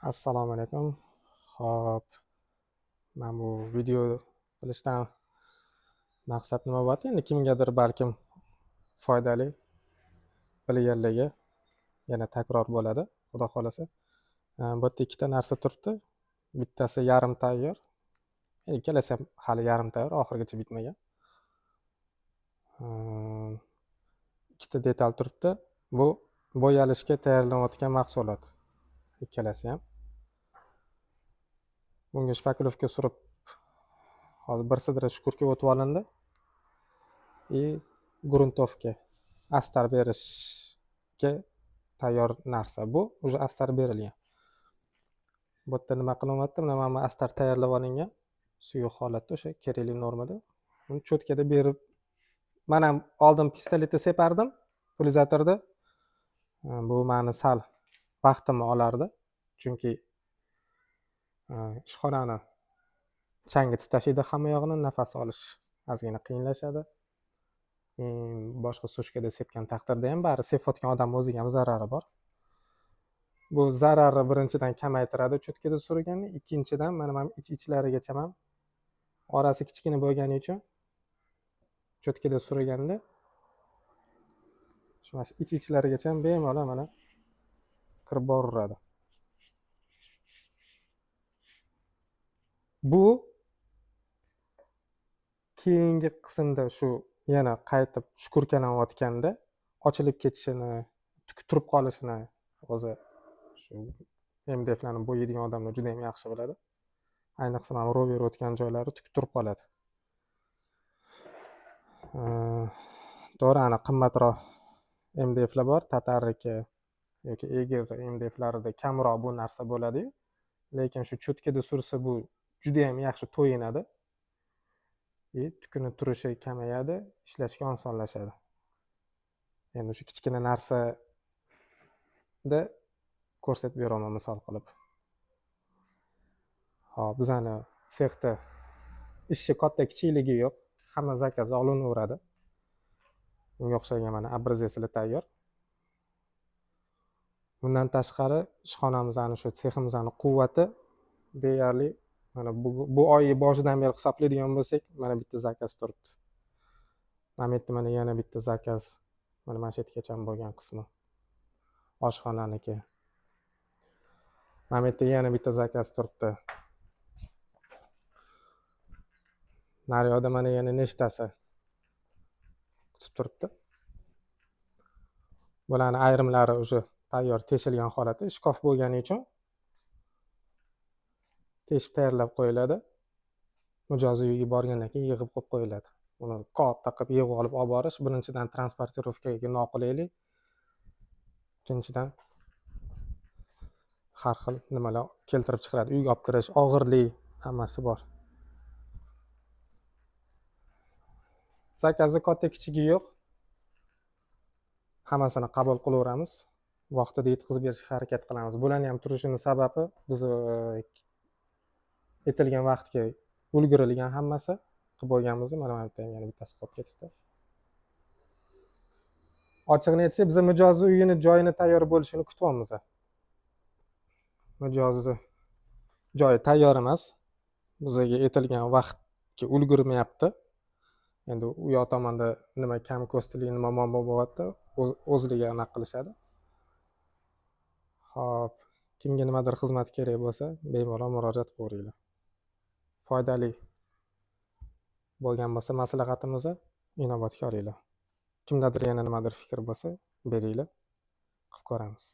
Assalomu alaykum. Xo'p, men bu video qilishdan maqsad nima bo'lyapti? Endi kimgadir balkim foydali bilganligi yana takror bo'ladi, xudo xolasa. Bu yerda ikkita narsa turibdi. Bittasi yarim tayyor. Ikkalasi ham hali yarim tayyor, oxirigacha bitmagan. Ikkita detal turibdi. Bu bo'yalishga tayyorlanayotgan mahsulot. Ikkalasi ham. Bunga shpakilovka surib hozir bir sidra shkurka o'tib olindi. Gruntovka astar berishga tayyor narsa. Bu уже astar berilgan. Bu yerda nima qilyapti? Mana astar tayyorlab olingan suyuq holatda o'sha kerakli normada. Uni cho'tkada berib, men ham oldin pistoletda separdim pulizzatorda. Bu meni sal vaqtimni olardi, chunki ishxonani changitib tashlaydi hamma yog'ini, nafas olish ozgina qiyinlashadi. Boshqa sushkada sepgan taqdirda ham bari sepayotgan odamning o'ziga ham zarari bor. Bu zararni birinchidan kamaytiradi cho'tkada surganni, ikkinchidan mana ich-ichlarigacha ham orasi kichkina bo'lgani uchun cho'tkada surganda shu ich-ichlarigacha ham bemalol mana kirib boraveradi. Bu keyingi qismda shu yana qaytib shkurkalanayotganda ochilib ketishini, turib qolishini o'zi shu MDFlarni bo'yaydigan odamlar juda ham yaxshi biladi. Ayniqsa mana rover o'tgan joylari turib qoladi. To'g'ri, ana qimmatroq MDFlar bor, Tatarniki yoki Eger MDFlarida kamroq bu narsa bo'ladi, lekin shu cho'tkada sursa bu juda ham yaxshi to'yinadi. Tukuni turishi kamayadi, ishlashga osonlashadi. Endi shu kichkina narsada ko'rsatib beraman misol qilib. Hop, bizani sexda ishchi katta kichikligi yo'q, hamma zakaz olinaveradi. Bunga o'xshagan mana obrazetslar tayyor. Bundan tashqari ishxonamizning shu seximizning quvvati deyarli mana bu oy boshidan beri hisoblaydigan bo'lsak, mana bitta zakaz turibdi. Mana bu mana yana bitta zakaz. Mana shu yergacha bo'lgan qismi oshxonaniki. Mana bu yana bitta zakaz turibdi. Naryoqda mana yana nechtasi kutib turibdi. Bularni ayrimlari уже tayyor teshilgan holati, shkof bo'lgani uchun teshib tayyorlab qo'yiladi. Mijozi uyga borgandan keyin yig'ib qo'yib qo'yiladi. Uni katta qilib yig'ib olib borish birinchidan transportirovkaga noqulaylik, ikkinchidan har xil nimalar keltirib chiqaradi. Uyga olib kirish, og'irlik, hammasi bor. Zakazi katta kichigi yo'q. Hammasini qabul qilaveramiz. Vaqtida yetkazib berishga harakat qilamiz. Bularning ham turishini sababi biz aytilgan vaqtga ulgurilgan hammasi qilib bo'lganmiz. Mana bu yerda yana bittasi qolib ketibdi. Ochiqni aytsak, biz mijozi uyini joyini tayyor bo'lishini kutyapmiz. Mijozi joyi tayyor emas. Bizga aytilgan vaqtga ulgurmayapti. Endi u yoq tomonda nima kam ko'stili, nima muammo bo'lyapti, o'zlariga aniq qilishadi. Xo'p, kimga nimadir xizmat kerak bo'lsa, bemalol murojaat qilaveringlar. Foydali bo'lgan bo'lsa maslahatimizni inobatga olinglar. Kimdadir yana nimadir fikr bo'lsa, beringlar, qilib ko'ramiz.